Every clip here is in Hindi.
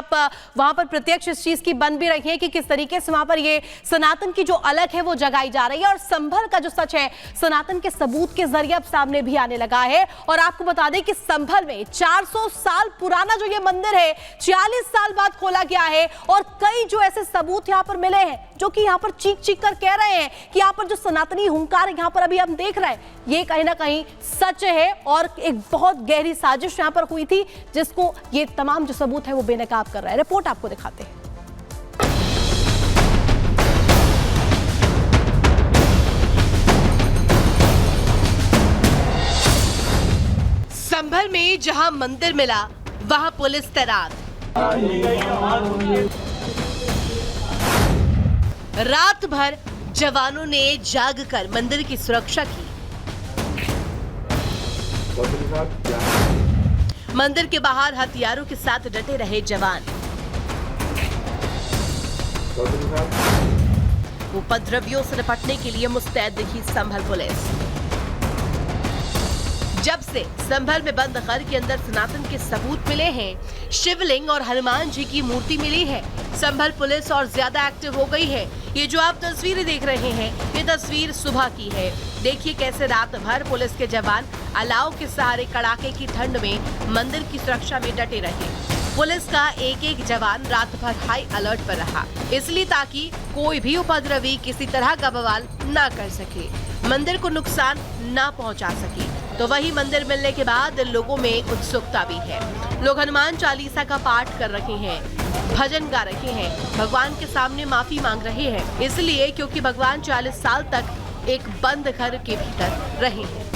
आप वहां पर प्रत्यक्ष इस चीज की बन भी रही है कि किस तरीके से वहां पर ये सनातन की जो अलग है वो जगाई जा रही है, और संभल का जो सच है सनातन के सबूत के जरिए अब सामने भी आने लगा है। और आपको बता दें कि संभल में 400 साल पुराना जो ये मंदिर है 46 साल बाद खोला गया है, और कई जो ऐसे सबूत यहां पर मिले हैं जो कि यहां पर चीख चीख कर कह रहे हैं कि यहां पर जो सनातनी हुंकार यहां पर अभी हम देख रहे हैं ये कहीं ना कहीं सच है, और एक बहुत गहरी साजिश यहां पर हुई थी जिसको ये तमाम जो सबूत है वो बेनकाब कर रहा है। रिपोर्ट आपको दिखाते हैं। संभल में जहां मंदिर मिला वहां पुलिस तैनात। रात भर जवानों ने जागकर मंदिर की सुरक्षा की। मंदिर के बाहर हथियारों के साथ डटे रहे जवान। उपद्रवियों से निपटने के लिए मुस्तैद दिखी संभल पुलिस। जब से संभल में बंद घर के अंदर सनातन के सबूत मिले हैं, शिवलिंग और हनुमान जी की मूर्ति मिली है, संभल पुलिस और ज्यादा एक्टिव हो गई है। ये जो आप तस्वीरें देख रहे हैं ये तस्वीर सुबह की है। देखिए कैसे रात भर पुलिस के जवान अलाव के सहारे कड़ाके की ठंड में मंदिर की सुरक्षा में डटे रहे। पुलिस का एक एक जवान रात भर हाई अलर्ट पर रहा, इसलिए ताकि कोई भी उपद्रवी किसी तरह का बवाल ना कर सके, मंदिर को नुकसान ना पहुंचा सके। तो वही मंदिर मिलने के बाद लोगों में उत्सुकता भी है। लोग हनुमान चालीसा का पाठ कर रहे हैं, भजन गा रहे हैं, भगवान के सामने माफी मांग रहे हैं, इसलिए क्योंकि भगवान 40 साल तक एक बंद घर के भीतर रहे हैं।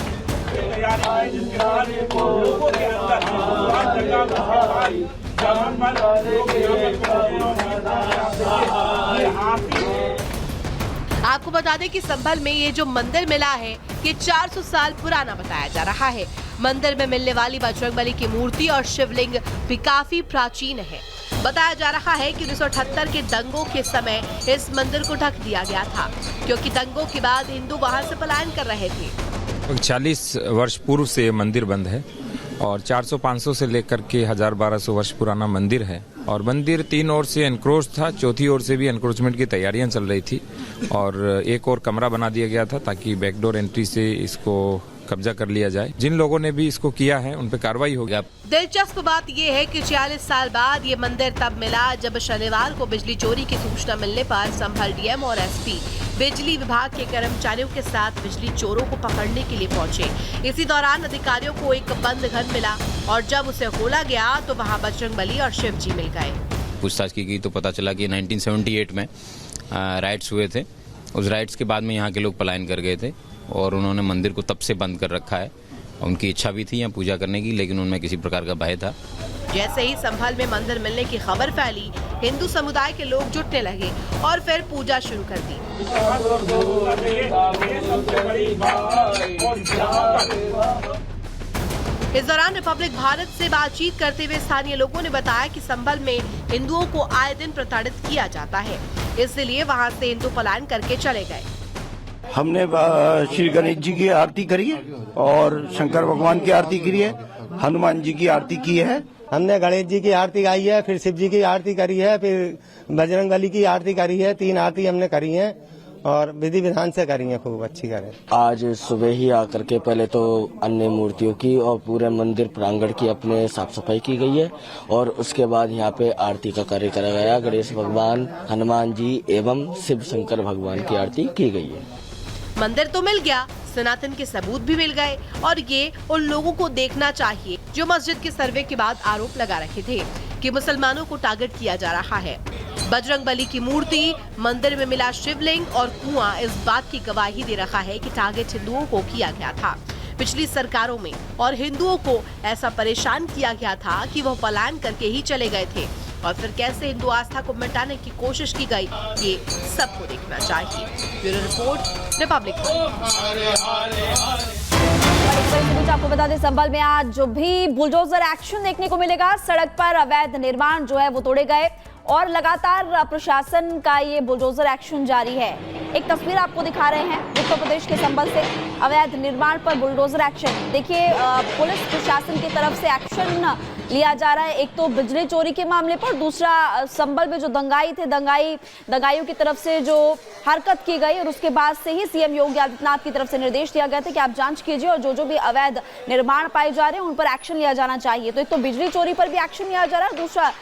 आपको बता दें कि संभल में ये जो मंदिर मिला है ये 400 साल पुराना बताया जा रहा है। मंदिर में मिलने वाली बजरंगबली की मूर्ति और शिवलिंग भी काफी प्राचीन है। बताया जा रहा है कि 1978 के दंगों के समय इस मंदिर को ढक दिया गया था, क्योंकि दंगों के बाद हिंदू वहां से पलायन कर रहे थे। 40 वर्ष पूर्व से मंदिर बंद है और 400-500 से लेकर के 1000-1200 वर्ष पुराना मंदिर है, और मंदिर 3 ओर से एनक्रोच था, चौथी ओर से भी एनक्रोचमेंट की तैयारियां चल रही थी, और एक और कमरा बना दिया गया था ताकि बैकडोर एंट्री से इसको कब्जा कर लिया जाए। जिन लोगों ने भी इसको किया है उन पे कार्रवाई होगी। दिलचस्प बात यह है कि 46 साल बाद ये मंदिर तब मिला जब शनिवार को बिजली चोरी की सूचना मिलने पर संभल डीएम और एसपी बिजली विभाग के कर्मचारियों के साथ बिजली चोरों को पकड़ने के लिए पहुंचे। इसी दौरान अधिकारियों को एक बंद घर मिला, और जब उसे खोला गया तो वहां बजरंगबली और शिव जी मिल गए। पूछताछ की गई तो पता चला कि 1978 में राइट्स हुए थे। उस राइट्स के बाद में यहाँ के लोग पलायन कर गए थे, और उन्होंने मंदिर को तब से बंद कर रखा है। उनकी इच्छा भी थी यहाँ पूजा करने की, लेकिन उनमें किसी प्रकार का भय था। जैसे ही संभल में मंदिर मिलने की खबर फैली, हिंदू समुदाय के लोग जुटने लगे और फिर पूजा शुरू कर दी। इस दौरान रिपब्लिक भारत से बातचीत करते हुए स्थानीय लोगों ने बताया कि संभल में हिंदुओं को आए दिन प्रताड़ित किया जाता है, इसलिए वहां से हिंदू पलायन करके चले गए। हमने श्री गणेश जी की आरती करी है और शंकर भगवान की आरती करी है, हनुमान जी की आरती की है। हमने गणेश जी की आरती गाई है, फिर शिव जी की आरती करी है, फिर बजरंगबली की आरती करी है। 3 आरती हमने करी है और विधि विधान से करी है, खूब अच्छी करें। आज सुबह ही आकर के पहले तो अन्य मूर्तियों की और पूरे मंदिर प्रांगण की अपने साफ सफाई की गई है, और उसके बाद यहाँ पे आरती का कार्य करा गया। गणेश भगवान, हनुमान जी एवं शिव शंकर भगवान की आरती की गई है। मंदिर तो मिल गया, सनातन के सबूत भी मिल गए, और ये उन लोगों को देखना चाहिए जो मस्जिद के सर्वे के बाद आरोप लगा रखे थे कि मुसलमानों को टारगेट किया जा रहा है। बजरंगबली की मूर्ति, मंदिर में मिला शिवलिंग और कुआं इस बात की गवाही दे रहा है कि टारगेट हिंदुओं को किया गया था। पिछली सरकारों में और हिंदुओं को ऐसा परेशान किया गया था कि वह पलायन करके ही चले गए थे, और फिर कैसे हिंदू आस्था को मिटाने की कोशिश की गई ये सबको देखना चाहिए। Bureau report, Republic. आपको बता दें संभल में आज जो भी बुलडोजर एक्शन देखने को मिलेगा। सड़क पर अवैध निर्माण जो है वो तोड़े गए, और लगातार प्रशासन का ये बुलडोजर एक्शन जारी है। एक तस्वीर आपको दिखा रहे हैं उत्तर प्रदेश के संभल से, अवैध निर्माण पर बुलडोजर एक्शन। देखिए पुलिस प्रशासन की तरफ से एक्शन लिया जा रहा है। एक तो बिजली चोरी के मामले पर, दूसरा संभल में जो दंगाई थे, दंगाइयों की तरफ से जो हरकत की गई और उसके बाद से ही सीएम योगी आदित्यनाथ की तरफ से निर्देश दिया गया था कि आप जांच कीजिए और जो भी अवैध निर्माण पाए जा रहे हैं उन पर एक्शन लिया जाना चाहिए। तो एक तो बिजली चोरी पर भी एक्शन लिया जा रहा है, दूसरा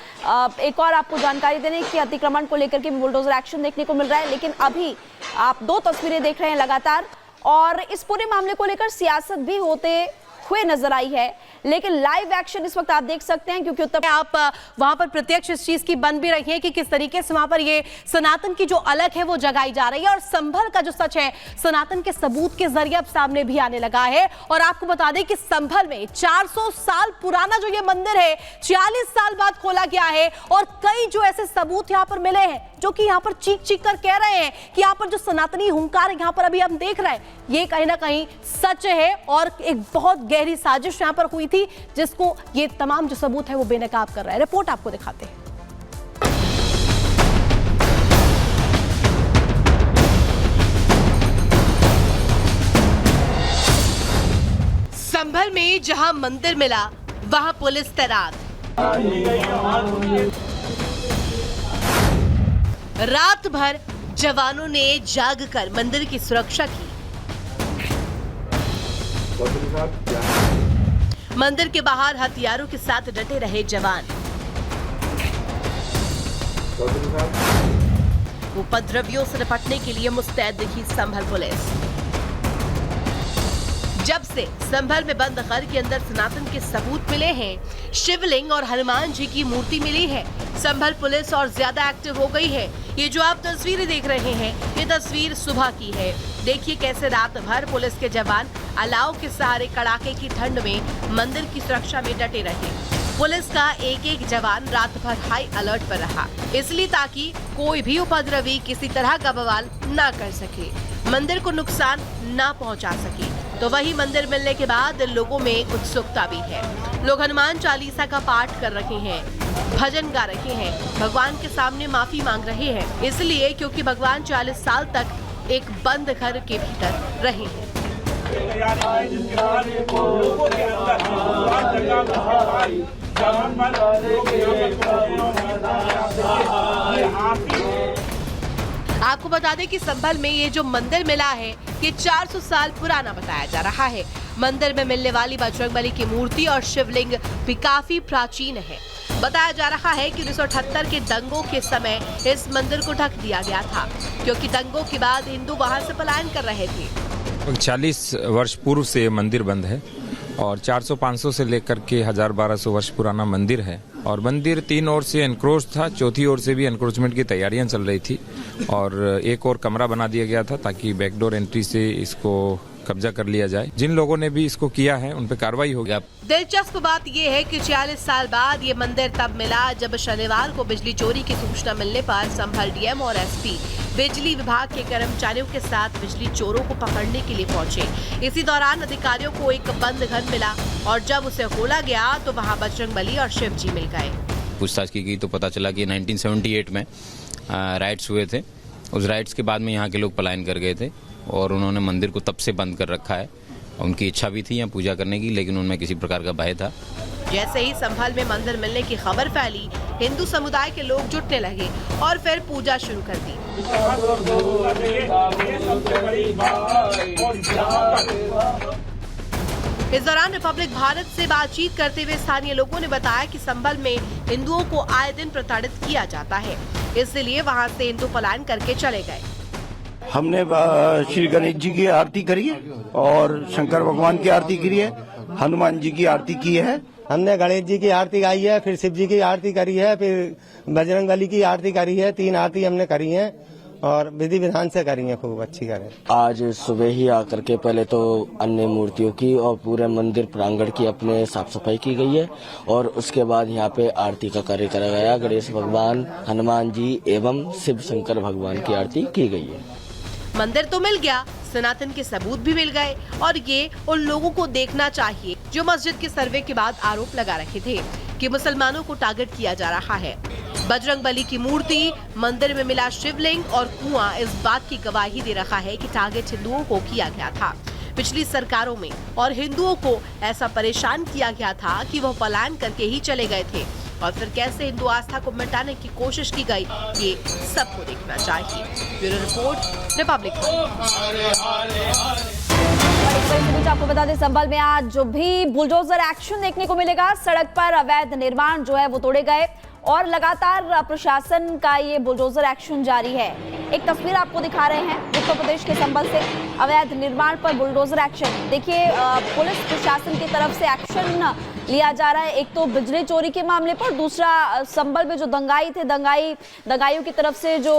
एक और आपको जानकारी देने की अतिक्रमण को लेकर के बुलडोजर एक्शन देखने को मिल रहा है। लेकिन अभी आप दो तस्वीरें देख रहे हैं लगातार, और इस पूरे मामले को लेकर सियासत भी होते हुए नजर आई है, लेकिन लाइव एक्शन इस वक्त आप देख सकते हैं, क्योंकि उत्तर आप वहां पर प्रत्यक्ष इस चीज की बन भी रही है कि किस तरीके से वहां पर ये सनातन की जो अलग है वो जगाई जा रही है, और संभल का जो सच है सनातन के सबूत के जरिए अब सामने भी आने लगा है। और आपको बता दें कि संभल में 400 साल पुराना जो ये मंदिर है 46 साल बाद खोला गया है, और कई जो ऐसे सबूत यहाँ पर मिले हैं जो कि यहाँ पर चीख चीख कर कह रहे हैं कि यहाँ पर जो सनातनी हुंकार यहाँ पर अभी हम देख रहे हैं ये कहीं ना कहीं सच है, और एक बहुत गहरी साजिश यहाँ पर हुई थी जिसको ये तमाम जो सबूत है वो बेनकाब कर रहा है। रिपोर्ट आपको दिखाते हैं। संभल में जहां मंदिर मिला वहां पुलिस तैनात। रात भर जवानों ने जागकर मंदिर की सुरक्षा की। मंदिर के बाहर हथियारों के साथ डटे रहे जवान। उपद्रवियों से निपटने के लिए मुस्तैद रही संभल पुलिस। जब से संभल में बंद घर के अंदर सनातन के सबूत मिले हैं, शिवलिंग और हनुमान जी की मूर्ति मिली है, संभल पुलिस और ज्यादा एक्टिव हो गई है। ये जो आप तस्वीरें देख रहे हैं ये तस्वीर सुबह की है। देखिए कैसे रात भर पुलिस के जवान अलाव के सहारे कड़ाके की ठंड में मंदिर की सुरक्षा में डटे रहे। पुलिस का एक एक जवान रात भर हाई अलर्ट पर रहा, इसलिए ताकि कोई भी उपद्रवी किसी तरह का बवाल ना कर सके, मंदिर को नुकसान ना पहुंचा सके। तो वही मंदिर मिलने के बाद लोगों में उत्सुकता भी है। लोग हनुमान चालीसा का पाठ कर रहे हैं, भजन गा रहे हैं, भगवान के सामने माफी मांग रहे हैं, इसलिए क्योंकि भगवान 40 साल तक एक बंद घर के भीतर रहे हैं। आपको बता दें कि संभल में ये जो मंदिर मिला है ये 400 साल पुराना बताया जा रहा है। मंदिर में मिलने वाली बजरंगबली की मूर्ति और शिवलिंग भी काफी प्राचीन है। बताया जा रहा है कि 1978 के दंगों के समय इस मंदिर को ढक दिया गया था, क्योंकि दंगों के बाद हिंदू वहां से पलायन कर रहे थे। 40 वर्ष पूर्व से मंदिर बंद है, और 400-500 से लेकर के 1000-1200 वर्ष पुराना मंदिर है, और मंदिर 3 ओर से एनक्रोच था, चौथी ओर से भी एनक्रोचमेंट की तैयारियां चल रही थी, और एक और कमरा बना दिया गया था ताकि बैकडोर एंट्री से इसको कब्जा कर लिया जाए। जिन लोगों ने भी इसको किया है उन पर कार्रवाई होगी। दिलचस्प बात यह है कि 46 साल बाद ये मंदिर तब मिला जब शनिवार को बिजली चोरी की सूचना मिलने पर संभल डीएम और एसपी बिजली विभाग के कर्मचारियों के साथ बिजली चोरों को पकड़ने के लिए पहुंचे। इसी दौरान अधिकारियों को एक बंद घर मिला, और जब उसे खोला गया तो वहां बजरंगबली और शिव जी मिल गए। पूछताछ की गई तो पता चला कि 1978 में राइट्स हुए थे। उस राइट्स के बाद में यहाँ के लोग पलायन कर गए थे, और उन्होंने मंदिर को तब से बंद कर रखा है। उनकी इच्छा भी थी यहाँ पूजा करने की, लेकिन उनमें किसी प्रकार का भय था। जैसे ही संभल में मंदिर मिलने की खबर फैली, हिंदू समुदाय के लोग जुटने लगे और फिर पूजा शुरू कर दी। इस दौरान रिपब्लिक भारत से बातचीत करते हुए स्थानीय लोगों ने बताया कि संभल में हिंदुओं को आए दिन प्रताड़ित किया जाता है, इसलिए वहां से हिंदू पलायन करके चले गए। हमने श्री गणेश जी की आरती करी है और शंकर भगवान की आरती करी है, हनुमान जी की आरती की है। हमने गणेश जी की आरती गाई है, फिर शिव जी की आरती करी है, फिर बजरंगबली की आरती करी है। 3 आरती हमने करी है और विधि विधान से करी है, खूब अच्छी करें। आज सुबह ही आकर के पहले तो अन्य मूर्तियों की और पूरे मंदिर प्रांगण की अपने साफ सफाई की गई है, और उसके बाद यहाँ पे आरती का कार्य करा गया। गणेश भगवान, हनुमान जी एवं शिव शंकर भगवान की आरती की गई है। मंदिर तो मिल गया, सनातन के सबूत भी मिल गए, और ये उन लोगों को देखना चाहिए जो मस्जिद के सर्वे के बाद आरोप लगा रखे थे कि मुसलमानों को टारगेट किया जा रहा है। बजरंगबली की मूर्ति, मंदिर में मिला शिवलिंग और कुआं इस बात की गवाही दे रहा है कि टारगेट हिंदुओं को किया गया था। पिछली सरकारों में, और हिंदुओं को ऐसा परेशान किया गया था कि वह पलायन करके ही चले गए थे। और फिर कैसे हिंदू आस्था को मिटाने की कोशिश की गई, ये सबको देखना चाहिए। Bureau report, Republic. इस बीच आपको बता दें, संभल में आज जो भी बुलडोजर एक्शन देखने को मिलेगा। सड़क पर अवैध निर्माण जो है वो तोड़े गए और लगातार प्रशासन का ये बुलडोजर एक्शन जारी है। एक तस्वीर आपको दिखा रहे हैं उत्तर प्रदेश के संभल से, अवैध निर्माण पर बुलडोजर एक्शन। देखिए, पुलिस प्रशासन की तरफ से एक्शन लिया जा रहा है। एक तो बिजली चोरी के मामले पर, दूसरा संभल में जो दंगाई थे, दंगाइयों की तरफ से जो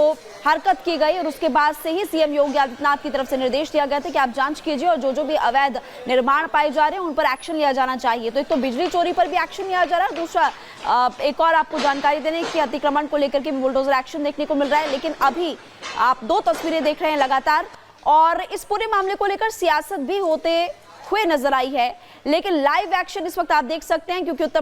हरकत की गई, और उसके बाद से ही सीएम योगी आदित्यनाथ की तरफ से निर्देश दिया गया था कि आप जांच कीजिए और जो भी अवैध निर्माण पाए जा रहे हैं उन पर एक्शन लिया जाना चाहिए। तो एक तो बिजली चोरी पर भी एक्शन लिया जा रहा है, दूसरा एक और आपको जानकारी देने की अतिक्रमण को लेकर के बुलडोजर एक्शन देखने को मिल रहा है। लेकिन अभी आप दो तस्वीरें देख रहे हैं लगातार, और इस पूरे मामले को लेकर सियासत भी होते हुए नजर आई है। लेकिन लाइव एक्शन इस वक्त आप देख सकते हैं, क्योंकि उत्तर